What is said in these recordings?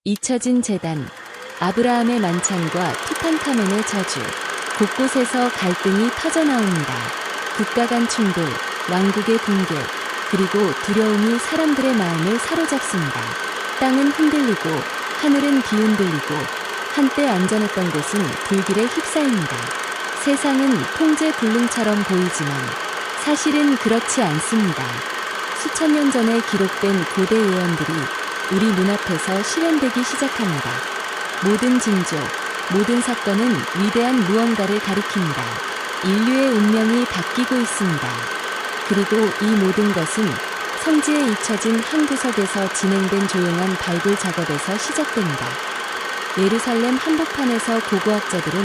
잊혀진 제단, 아브라함의 만찬과 투탕카멘의 저주, 곳곳에서 갈등이 터져나옵니다. 국가 간 충돌, 왕국의 붕괴, 그리고 두려움이 사람들의 마음을 사로잡습니다. 땅은 흔들리고 하늘은 뒤흔들리고 한때 안전했던 곳은 불길에 휩싸입니다. 세상은 통제불능처럼 보이지만 사실은 그렇지 않습니다. 수천 년 전에 기록된 고대 예언들이 우리 눈앞에서 실현되기 시작합니다. 모든 징조, 모든 사건은 위대한 무언가를 가리킵니다. 인류의 운명이 바뀌고 있습니다. 그리고 이 모든 것은 성지에 잊혀진 한 구석에서 진행된 조용한 발굴 작업에서 시작됩니다. 예루살렘 한복판에서 고고학자들은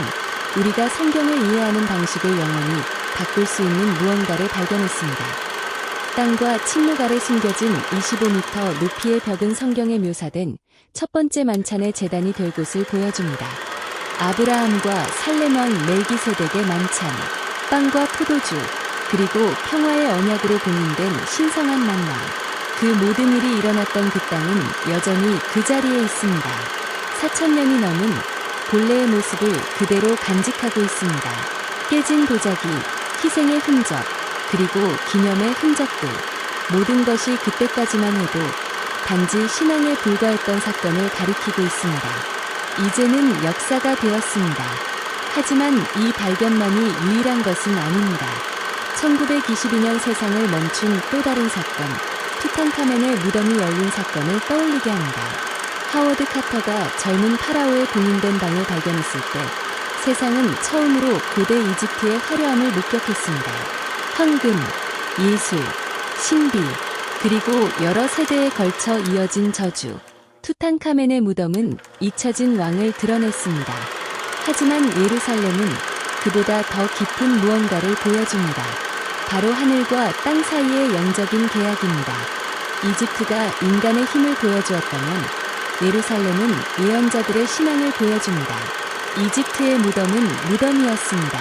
우리가 성경을 이해하는 방식을 영원히 바꿀 수 있는 무언가를 발견했습니다. 땅과 침묵 아래 숨겨진 25m 높이의 벽은 성경에 묘사된 첫 번째 만찬의 제단이 될 곳을 보여줍니다. 아브라함과 살렘 왕 멜기세덱의 만찬, 빵과 포도주, 그리고 평화의 언약으로 공인된 신성한 만남. 그 모든 일이 일어났던 그 땅은 여전히 그 자리에 있습니다. 4,000년이 넘은 본래의 모습을 그대로 간직하고 있습니다. 깨진 도자기, 희생의 흔적, 그리고 기념의 흔적들. 모든 것이 그때까지만 해도 단지 신앙에 불과했던 사건을 가리키고 있습니다. 이제는 역사가 되었습니다. 하지만 이 발견만이 유일한 것은 아닙니다. 1922년 세상을 멈춘 또 다른 사건, 투탕카멘의 무덤이 열린 사건을 떠올리게 합니다. 하워드 카터가 젊은 파라오의 봉인된 방을 발견했을 때 세상은 처음으로 고대 이집트의 화려함을 목격했습니다. 황금, 예술, 신비, 그리고 여러 세대에 걸쳐 이어진 저주. 투탕카멘의 무덤은 잊혀진 왕을 드러냈습니다. 하지만 예루살렘은 그보다 더 깊은 무언가를 보여줍니다. 바로 하늘과 땅 사이의 영적인 계약입니다. 이집트가 인간의 힘을 보여주었다면 예루살렘은 예언자들의 신앙을 보여줍니다. 이집트의 무덤은 무덤이었습니다.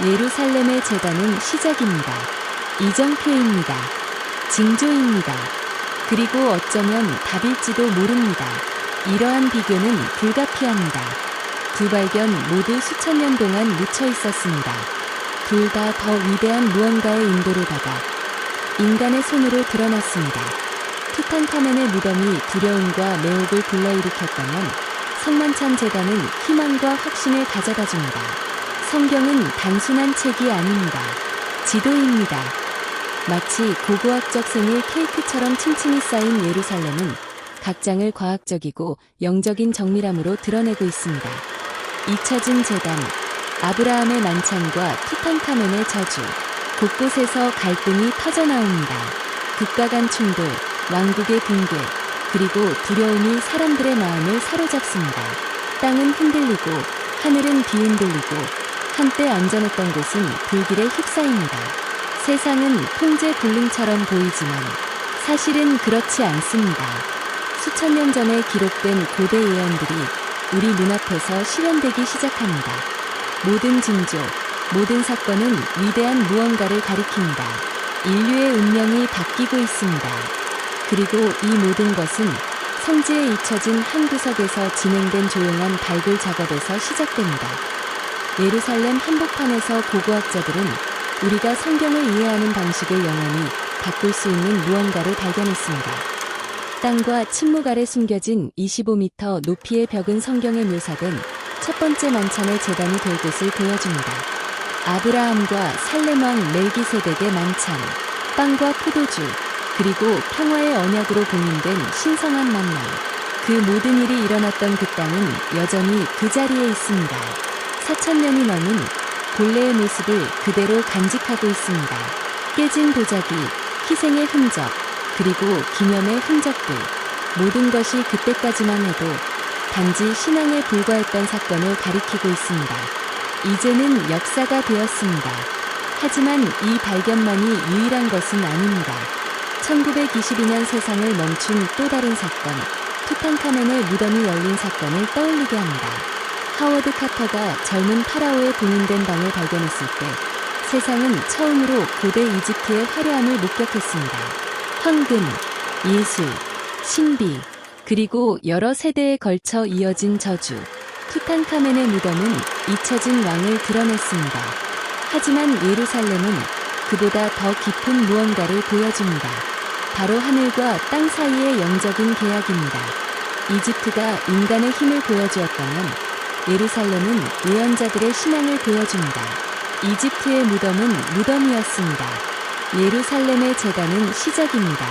예루살렘의 제단은 시작입니다. 이정표입니다. 징조입니다. 그리고 어쩌면 답일지도 모릅니다. 이러한 비교는 불가피합니다. 두 발견 모두 수천 년 동안 묻혀 있었습니다. 둘 다 더 위대한 무언가의 인도를 받아 인간의 손으로 드러났습니다. 투탕카멘의 무덤이 두려움과 매혹을 불러일으켰다면 성만찬 제단은 희망과 확신을 가져다 줍니다. 성경은 단순한 책이 아닙니다. 지도입니다. 마치 고고학적 생일 케이크처럼 층층이 쌓인 예루살렘은 각 장을 과학적이고 영적인 정밀함으로 드러내고 있습니다. 잊혀진 제단, 아브라함의 만찬과 투탕카멘의 저주, 곳곳에서 갈등이 터져나옵니다. 국가 간 충돌, 왕국의 붕괴, 그리고 두려움이 사람들의 마음을 사로잡습니다. 땅은 흔들리고 하늘은 뒤흔들리고 한때 안전했던 곳은 불길에 휩싸입니다. 세상은 통제불능처럼 보이지만 사실은 그렇지 않습니다. 수천 년 전에 기록된 고대 예언들이 우리 눈앞에서 실현되기 시작합니다. 모든 징조, 모든 사건은 위대한 무언가를 가리킵니다. 인류의 운명이 바뀌고 있습니다. 그리고 이 모든 것은 성지에 잊혀진 한 구석에서 진행된 조용한 발굴 작업에서 시작됩니다. 예루살렘 한복판에서 고고학자들은 우리가 성경을 이해하는 방식을 영원히 바꿀 수 있는 무언가를 발견했습니다. 땅과 침묵 아래 숨겨진 25m 높이의 벽은 성경에 묘사된 첫 번째 만찬의 제단이 될 곳을 보여줍니다. 아브라함과 살렘 왕 멜기세덱의 만찬, 빵과 포도주, 그리고 평화의 언약으로 공인된 신성한 만남. 그 모든 일이 일어났던 그 땅은 여전히 그 자리에 있습니다. 4,000년이 넘은 본래의 모습을 그대로 간직하고 있습니다. 깨진 도자기, 희생의 흔적, 그리고 기념의 흔적들. 모든 것이 그때까지만 해도 단지 신앙에 불과했던 사건을 가리키고 있습니다. 이제는 역사가 되었습니다. 하지만 이 발견만이 유일한 것은 아닙니다. 1922년 세상을 멈춘 또 다른 사건, 투탕카멘의 무덤이 열린 사건을 떠올리게 합니다. 하워드 카터가 젊은 파라오의 봉인된 방을 발견했을 때 세상은 처음으로 고대 이집트의 화려함을 목격했습니다. 황금, 예술, 신비, 그리고 여러 세대에 걸쳐 이어진 저주. 투탕카멘의 무덤은 잊혀진 왕을 드러냈습니다. 하지만 예루살렘은 그보다 더 깊은 무언가를 보여줍니다. 바로 하늘과 땅 사이의 영적인 계약입니다. 이집트가 인간의 힘을 보여주었다면 예루살렘은 예언자들의 신앙을 보여줍니다. 이집트의 무덤은 무덤이었습니다. 예루살렘의 제단은 시작입니다.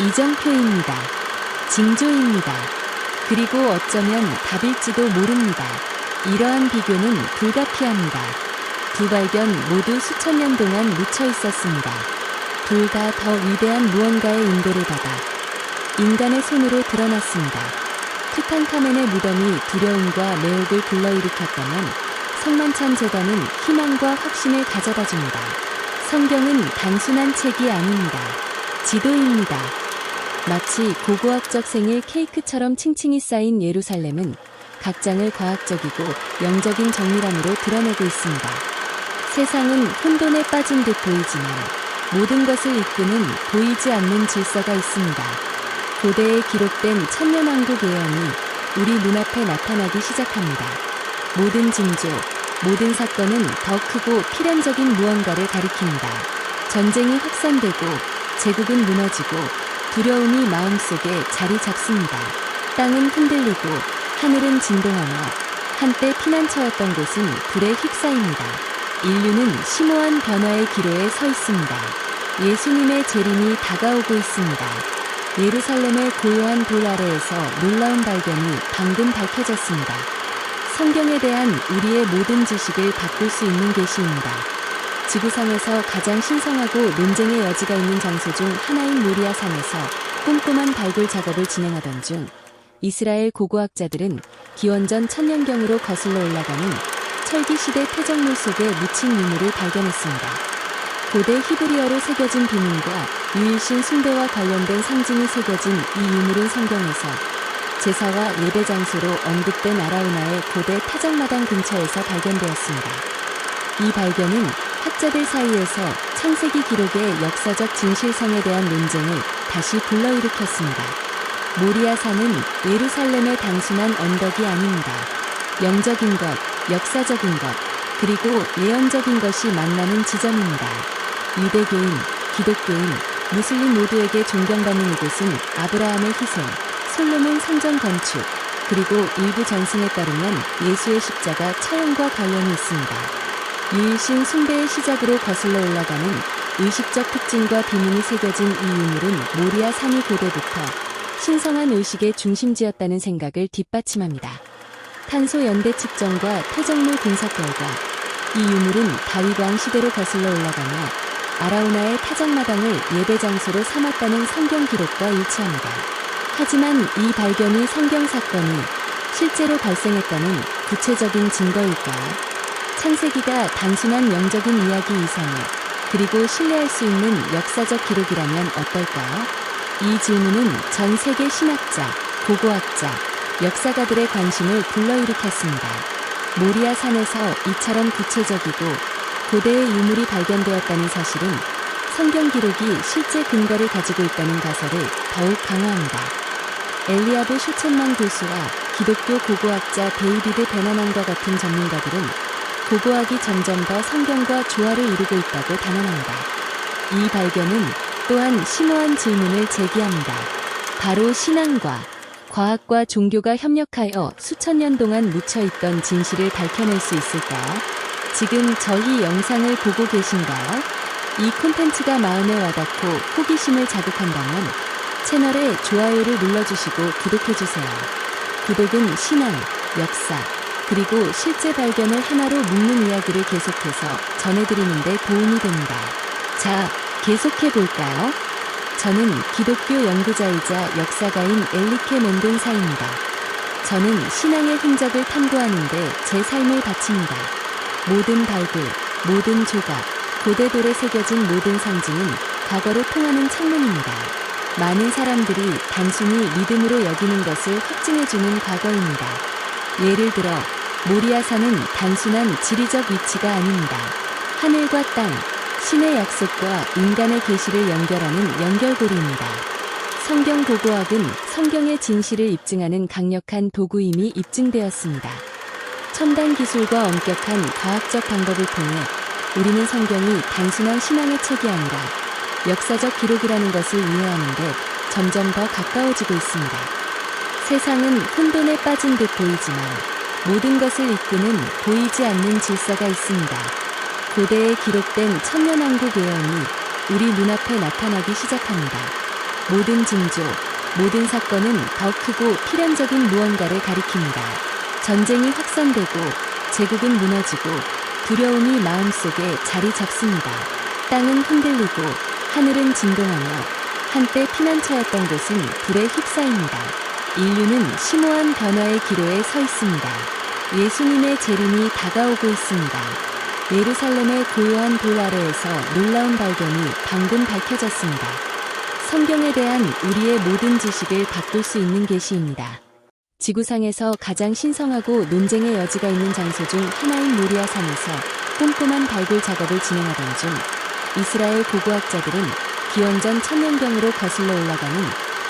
이정표입니다. 징조입니다. 그리고 어쩌면 답일지도 모릅니다. 이러한 비교는 불가피합니다. 두 발견 모두 수천 년 동안 묻혀 있었습니다. 둘 다 더 위대한 무언가의 인도를 받아 인간의 손으로 드러났습니다. 투탕카멘의 무덤이 두려움과 매혹을 불러일으켰다면 성만찬 제단은 희망과 확신을 가져다 줍니다. 성경은 단순한 책이 아닙니다. 지도입니다. 마치 고고학적 생일 케이크처럼 층층이 쌓인 예루살렘은 각 장을 과학적이고 영적인 정밀함으로 드러내고 있습니다. 세상은 혼돈에 빠진 듯 보이지만 모든 것을 이끄는 보이지 않는 질서가 있습니다. 고대에 기록된 천년왕국 예언이 우리 눈앞에 나타나기 시작합니다. 모든 징조, 모든 사건은 더 크고 필연적인 무언가를 가리킵니다. 전쟁이 확산되고 제국은 무너지고 두려움이 마음속에 자리 잡습니다. 땅은 흔들리고 하늘은 진동하며 한때 피난처였던 곳은 불에 휩싸입니다. 인류는 심오한 변화의 기로에 서 있습니다. 예수님의 재림이 다가오고 있습니다. 예루살렘의 고요한 돌 아래에서 놀라운 발견이 방금 밝혀졌습니다. 성경에 대한 우리의 모든 지식을 바꿀 수 있는 계시입니다. 지구상에서 가장 신성하고 논쟁의 여지가 있는 장소 중 하나인 모리아 산에서 꼼꼼한 발굴 작업을 진행하던 중 이스라엘 고고학자들은 기원전 1000년경으로 거슬러 올라가는 철기시대 퇴적물 속에 묻힌 유물을 발견했습니다. 고대 히브리어로 새겨진 비문과 유일신 숭배와 관련된 상징이 새겨진 이 유물은 성경에서 제사와 예배 장소로 언급된 아라우나의 고대 타작마당 근처에서 발견되었습니다. 이 발견은 학자들 사이에서 창세기 기록의 역사적 진실성에 대한 논쟁을 다시 불러일으켰습니다. 모리아 산은 예루살렘의 단순한 언덕이 아닙니다. 영적인 것, 역사적인 것, 그리고 예언적인 것이 만나는 지점입니다. 유대교인, 기독교인, 무슬림 모두에게 존경받는 이곳은 아브라함의 희생, 솔로몬 성전 건축, 그리고 일부 전승에 따르면 예수의 십자가 처형과 관련이 있습니다. 유일신 숭배의 시작으로 거슬러 올라가는 의식적 특징과 비문이 새겨진 이 유물은 모리아 산이 고대부터 신성한 의식의 중심지였다는 생각을 뒷받침합니다. 탄소 연대 측정과 퇴적물 분석 결과 이 유물은 다윗 왕 시대로 거슬러 올라가며 아라우나의 타작마당을 예배 장소로 삼았다는 성경 기록과 일치합니다. 하지만 이 발견이 성경 사건이 실제로 발생했다는 구체적인 증거일까요? 창세기가 단순한 영적인 이야기 이상의 그리고 신뢰할 수 있는 역사적 기록이라면 어떨까요? 이 질문은 전 세계 신학자, 고고학자, 역사가들의 관심을 불러일으켰습니다. 모리아 산에서 이처럼 구체적이고 고대의 유물이 발견되었다는 사실은 성경 기록이 실제 근거를 가지고 있다는 가설을 더욱 강화합니다. 엘리아브 쇼첸만 교수와 기독교 고고학자 데이비드 베나난과 같은 전문가들은 고고학이 점점 더 성경과 조화를 이루고 있다고 단언합니다. 이 발견은 또한 심오한 질문을 제기합니다. 바로 신앙과 과학과 종교가 협력하여 수천 년 동안 묻혀있던 진실을 밝혀낼 수 있을까요? 지금 저희 영상을 보고 계신가요? 이 콘텐츠가 마음에 와닿고 호기심을 자극한다면 채널에 좋아요를 눌러주시고 구독해주세요. 구독은 신앙, 역사, 그리고 실제 발견을 하나로 묶는 이야기를 계속해서 전해드리는 데 도움이 됩니다. 자, 계속해볼까요? 저는 기독교 연구자이자 역사가인 엘리케 멘돈사입니다. 저는 신앙의 흔적을 탐구하는데 제 삶을 바칩니다. 모든 발굴, 모든 조각, 고대돌에 새겨진 모든 상징은 과거로 통하는 창문입니다. 많은 사람들이 단순히 믿음으로 여기는 것을 확증해주는 과거입니다. 예를 들어 모리아산은 단순한 지리적 위치가 아닙니다. 하늘과 땅, 신의 약속과 인간의 계시를 연결하는 연결고리입니다. 성경 고고학은 성경의 진실을 입증하는 강력한 도구임이 입증되었습니다. 첨단 기술과 엄격한 과학적 방법을 통해 우리는 성경이 단순한 신앙의 책이 아니라 역사적 기록이라는 것을 이해하는데 점점 더 가까워지고 있습니다. 세상은 혼돈에 빠진 듯 보이지만 모든 것을 이끄는 보이지 않는 질서가 있습니다. 고대에 기록된 천년왕국 예언이 우리 눈앞에 나타나기 시작합니다. 모든 징조, 모든 사건은 더 크고 필연적인 무언가를 가리킵니다. 전쟁이 확산되고 제국은 무너지고 두려움이 마음속에 자리 잡습니다. 땅은 흔들리고 하늘은 진동하며 한때 피난처였던 곳은 불에 휩싸입니다. 인류는 심오한 변화의 기로에 서 있습니다. 예수님의 재림이 다가오고 있습니다. 예루살렘의 고요한 돌 아래에서 놀라운 발견이 방금 밝혀졌습니다. 성경에 대한 우리의 모든 지식을 바꿀 수 있는 계시입니다. 지구상에서 가장 신성하고 논쟁의 여지가 있는 장소 중 하나인 모리아 산에서 꼼꼼한 발굴 작업을 진행하던 중 이스라엘 고고학자들은 기원전 1000년경으로 거슬러 올라가는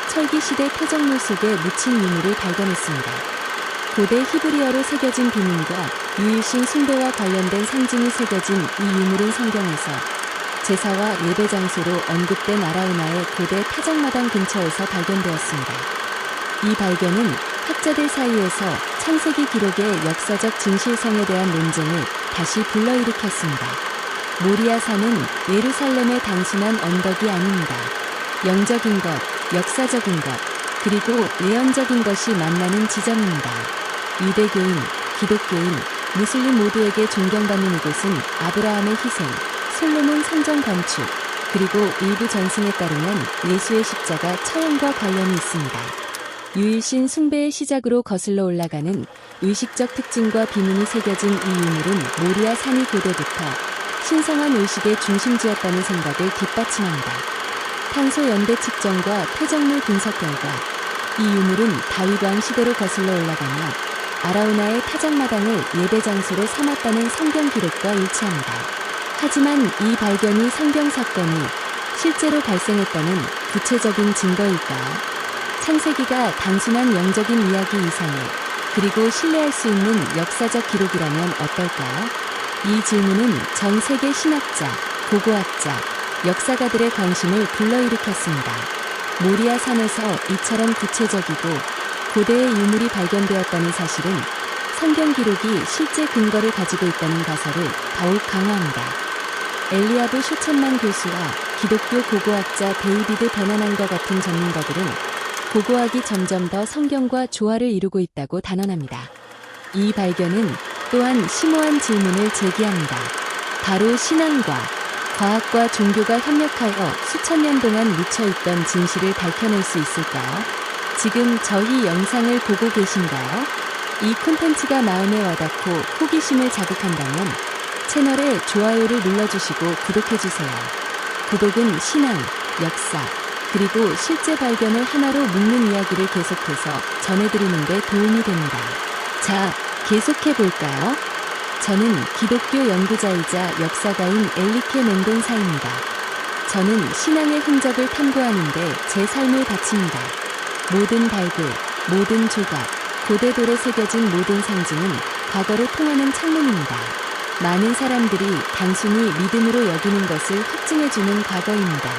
철기시대 표적물 속에 묻힌 유물을 발견했습니다. 고대 히브리어로 새겨진 비문과 유일신 숭배와 관련된 상징이 새겨진 이 유물은 성경에서 제사와 예배 장소로 언급된 아라우나의 고대 타작마당 근처에서 발견되었습니다. 이 발견은 학자들 사이에서 창세기 기록의 역사적 진실성에 대한 논쟁을 다시 불러일으켰습니다. 모리아 산은 예루살렘의 단순한 언덕이 아닙니다. 영적인 것, 역사적인 것, 그리고 예언적인 것이 만나는 지점입니다. 유대교인, 기독교인, 무슬림 모두에게 존경받는 이곳은 아브라함의 희생, 솔로몬 성전 건축, 그리고 일부 전승에 따르면 예수의 십자가 처형과 관련이 있습니다. 유일신 숭배의 시작으로 거슬러 올라가는 의식적 특징과 비문이 새겨진 이 유물은 모리아 산이 고대부터 신성한 의식의 중심지였다는 생각을 뒷받침합니다. 탄소 연대 측정과 퇴적물 분석 결과 이 유물은 다윗왕 시대로 거슬러 올라가며 아라우나의 타작마당을 예배 장소로 삼았다는 성경 기록과 일치합니다. 하지만 이 발견이 성경 사건이 실제로 발생했다는 구체적인 증거일까요? 창세기가 단순한 영적인 이야기 이상의 그리고 신뢰할 수 있는 역사적 기록이라면 어떨까요? 이 질문은 전 세계 신학자, 고고학자, 역사가들의 관심을 불러일으켰습니다. 모리아 산에서 이처럼 구체적이고 고대의 유물이 발견되었다는 사실은 성경 기록이 실제 근거를 가지고 있다는 가설을 더욱 강화합니다. 엘리아브 쇼천만 교수와 기독교 고고학자 데이비드 베나난과 같은 전문가들은 고고학이 점점 더 성경과 조화를 이루고 있다고 단언합니다. 이 발견은 또한 심오한 질문을 제기합니다. 바로 신앙과 과학과 종교가 협력하여 수천 년 동안 묻혀있던 진실을 밝혀낼 수 있을까요? 지금 저희 영상을 보고 계신가요? 이 콘텐츠가 마음에 와닿고 호기심을 자극한다면 채널에 좋아요를 눌러주시고 구독해주세요. 구독은 신앙, 역사, 그리고 실제 발견을 하나로 묶는 이야기를 계속해서 전해드리는 데 도움이 됩니다. 자, 계속해볼까요? 저는 기독교 연구자이자 역사가인 엘리케 멘돈사입니다. 저는 신앙의 흔적을 탐구하는데 제 삶을 바칩니다. 모든 발굴, 모든 조각, 고대 돌에 새겨진 모든 상징은 과거로 통하는 창문입니다. 많은 사람들이 단순히 믿음으로 여기는 것을 확증해주는 과거입니다.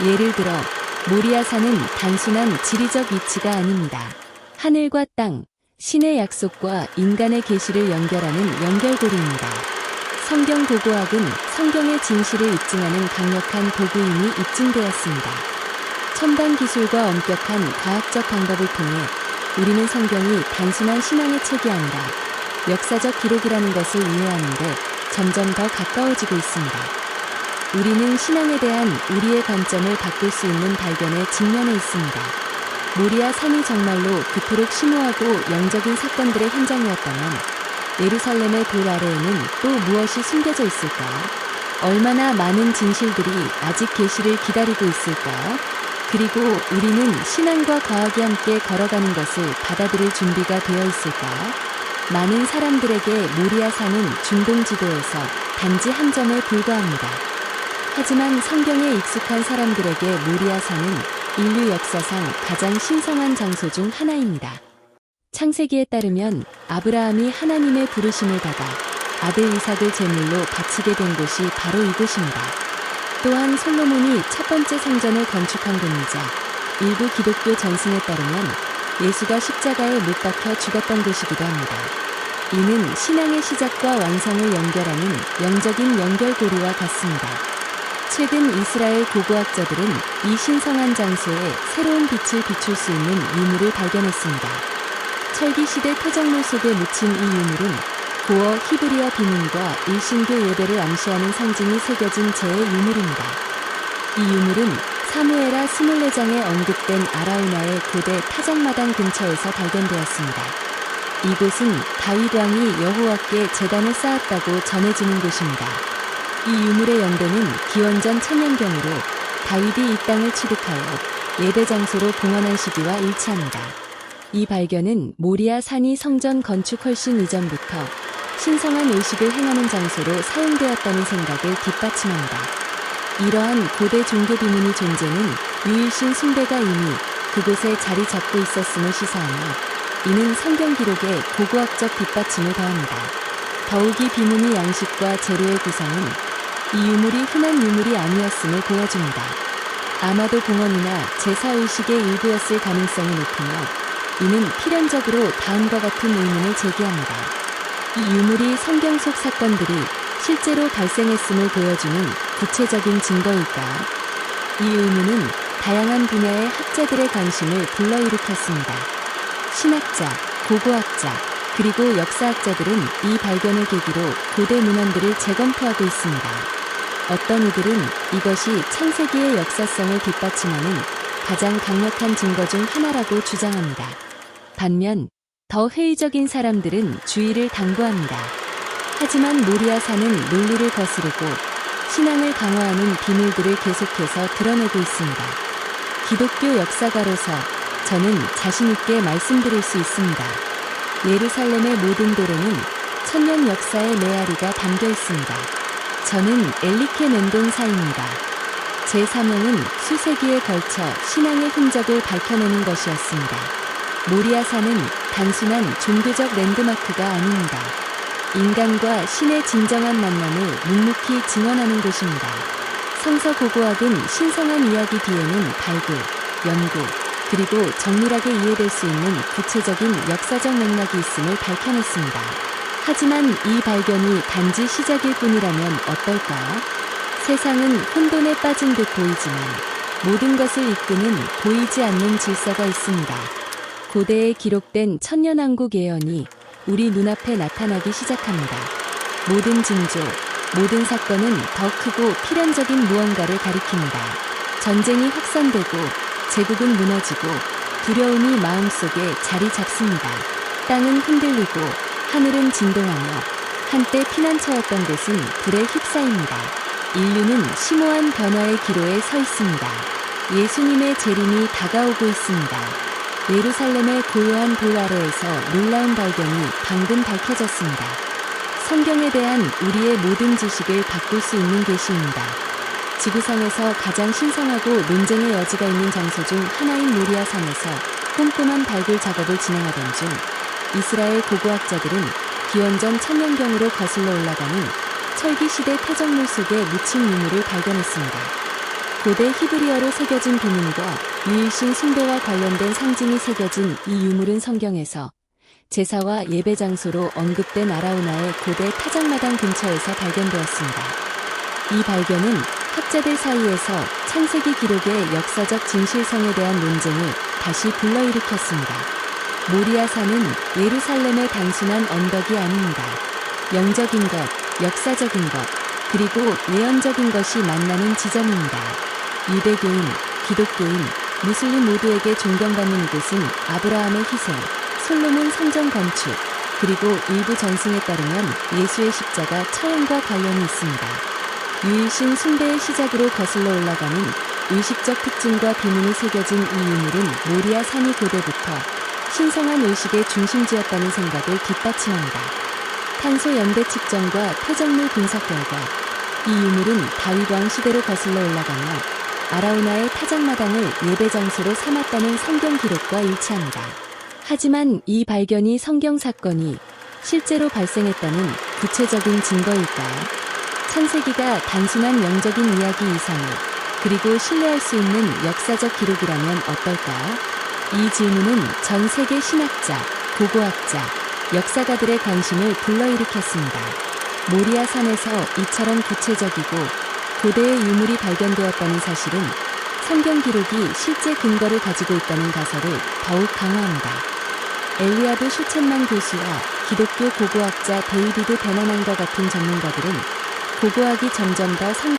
예를 들어 모리아산은 단순한 지리적 위치가 아닙니다. 하늘과 땅, 신의 약속과 인간의 계시를 연결하는 연결고리입니다. 성경 고고학은 성경의 진실을 입증하는 강력한 도구임이 입증되었습니다. 첨단 기술과 엄격한 과학적 방법을 통해 우리는 성경이 단순한 신앙의 책이 아니라 역사적 기록이라는 것을 이해하는데 점점 더 가까워지고 있습니다. 우리는 신앙에 대한 우리의 관점을 바꿀 수 있는 발견에 직면해 있습니다. 모리아 산이 정말로 그토록 심오하고 영적인 사건들의 현장이었다면 예루살렘의 돌 아래에는 또 무엇이 숨겨져 있을까요? 얼마나 많은 진실들이 아직 계시를 기다리고 있을까요? 그리고 우리는 신앙과 과학이 함께 걸어가는 것을 받아들일 준비가 되어 있을까요? 많은 사람들에게 모리아 산은 중동 지도에서 단지 한 점에 불과합니다. 하지만 성경에 익숙한 사람들에게 모리아 산은 인류 역사상 가장 신성한 장소 중 하나입니다. 창세기에 따르면 아브라함이 하나님의 부르심을 받아 아들 이삭을 제물로 바치게 된 곳이 바로 이곳입니다. 또한 솔로몬이 첫 번째 성전을 건축한 곳이자 일부 기독교 전승에 따르면 예수가 십자가에 못 박혀 죽었던 곳이기도 합니다. 이는 신앙의 시작과 완성을 연결하는 영적인 연결고리와 같습니다. 최근 이스라엘 고고학자들은 이 신성한 장소에 새로운 빛을 비출 수 있는 유물을 발견했습니다. 철기시대 토정물 속에 묻힌 이 유물은 고어 히브리어 비문과 일신교 예배를 암시하는 상징이 새겨진 재의 유물입니다. 이 유물은 사무엘하 24장에 언급된 아라우나의 고대 타작마당 근처에서 발견되었습니다. 이곳은 다윗 왕이 여호와께 제단을 쌓았다고 전해지는 곳입니다. 이 유물의 연대는 기원전 1000년경으로 다윗이 이 땅을 취득하여 예배 장소로 봉헌한 시기와 일치합니다. 이 발견은 모리아 산이 성전 건축 훨씬 이전부터 신성한 의식을 행하는 장소로 사용되었다는 생각을 뒷받침합니다. 이러한 고대 종교 비문의 존재는 유일신 숭배가 이미 그곳에 자리 잡고 있었음을 시사하며 이는 성경 기록에 고고학적 뒷받침을 더합니다. 더욱이 비문의 양식과 재료의 구성은 이 유물이 흔한 유물이 아니었음을 보여줍니다. 아마도 봉헌이나 제사의식의 일부였을 가능성이 높으며 이는 필연적으로 다음과 같은 의문을 제기합니다. 이 유물이 성경 속 사건들이 실제로 발생했음을 보여주는 구체적인 증거일까요? 이 의문은 다양한 분야의 학자들의 관심을 불러일으켰습니다. 신학자, 고고학자, 그리고 역사학자들은 이 발견을 계기로 고대 문헌들을 재검토하고 있습니다. 어떤 이들은 이것이 창세기의 역사성을 뒷받침하는 가장 강력한 증거 중 하나라고 주장합니다. 반면 더 회의적인 사람들은 주의를 당부합니다. 하지만 모리아산은 논리를 거스르고 신앙을 강화하는 비밀들을 계속해서 드러내고 있습니다. 기독교 역사가로서 저는 자신있게 말씀드릴 수 있습니다. 예루살렘의 모든 도래는 천년 역사의 메아리가 담겨 있습니다. 저는 엘리케 멘돈사입니다. 제 사명은 수세기에 걸쳐 신앙의 흔적을 밝혀내는 것이었습니다. 모리아산은 단순한 종교적 랜드마크가 아닙니다. 인간과 신의 진정한 만남을 묵묵히 증언하는 곳입니다. 성서 고고학은 신성한 이야기 뒤에는 발굴, 연구, 그리고 정밀하게 이해될 수 있는 구체적인 역사적 맥락이 있음을 밝혀냈습니다. 하지만 이 발견이 단지 시작일 뿐이라면 어떨까요? 세상은 혼돈에 빠진 듯 보이지만 모든 것을 이끄는 보이지 않는 질서가 있습니다. 고대에 기록된 천년왕국 예언이 우리 눈앞에 나타나기 시작합니다. 모든 징조, 모든 사건은 더 크고 필연적인 무언가를 가리킵니다. 전쟁이 확산되고 제국은 무너지고 두려움이 마음속에 자리 잡습니다. 땅은 흔들리고 하늘은 진동하며 한때 피난처였던 곳은 불에 휩싸입니다. 인류는 심오한 변화의 기로에 서 있습니다. 예수님의 재림이 다가오고 있습니다. 예루살렘의 고요한 돌 아래에서 놀라운 발견이 방금 밝혀졌습니다. 성경에 대한 우리의 모든 지식을 바꿀 수 있는 계시입니다. 지구상에서 가장 신성하고 논쟁의 여지가 있는 장소 중 하나인 모리아산에서 꼼꼼한 발굴 작업을 진행하던 중 이스라엘 고고학자들은 기원전 1000년경으로 거슬러 올라가는 철기시대 퇴적물 속에 묻힌 유물을 발견했습니다. 고대 히브리어로 새겨진 비문과 유일신 숭배와 관련된 상징이 새겨진 이 유물은 성경에서 제사와 예배 장소로 언급된 아라우나의 고대 타작마당 근처에서 발견되었습니다. 이 발견은 학자들 사이에서 창세기 기록의 역사적 진실성에 대한 논쟁을 다시 불러일으켰습니다. 모리아산은 예루살렘의 단순한 언덕이 아닙니다. 영적인 것, 역사적인 것, 그리고 예언적인 것이 만나는 지점입니다. 유대교인, 기독교인, 무슬림 모두에게 존경받는 이곳은 아브라함의 희생, 솔로몬 성전 건축, 그리고 일부 전승에 따르면 예수의 십자가 처형과 관련이 있습니다. 유일신 숭배의 시작으로 거슬러 올라가는 의식적 특징과 비문이 새겨진 이 유물은 모리아 산이 고대부터 신성한 의식의 중심지였다는 생각을 뒷받침합니다. 탄소 연대 측정과 퇴적물 분석 결과 이 유물은 다윗 왕 시대로 거슬러 올라가며 아라우나의 타작마당을 예배 장소로 삼았다는 성경 기록과 일치합니다. 하지만 이 발견이 성경 사건이 실제로 발생했다는 구체적인 증거일까요? 창세기가 단순한 영적인 이야기 이상의, 그리고 신뢰할 수 있는 역사적 기록이라면 어떨까요? 이 질문은 전 세계 신학자, 고고학자, 역사가들의 관심을 불러일으켰습니다. 모리아 산에서 이처럼 구체적이고 고대의 유물이 발견되었다는 사실은 성경 기록이 실제 근거를 가지고 있다는 가설을 더욱 강화합니다. 엘리아브 슈첸만 교수와 기독교 고고학자 데이비드 베너난과 같은 전문가들은 고고학이 점점 더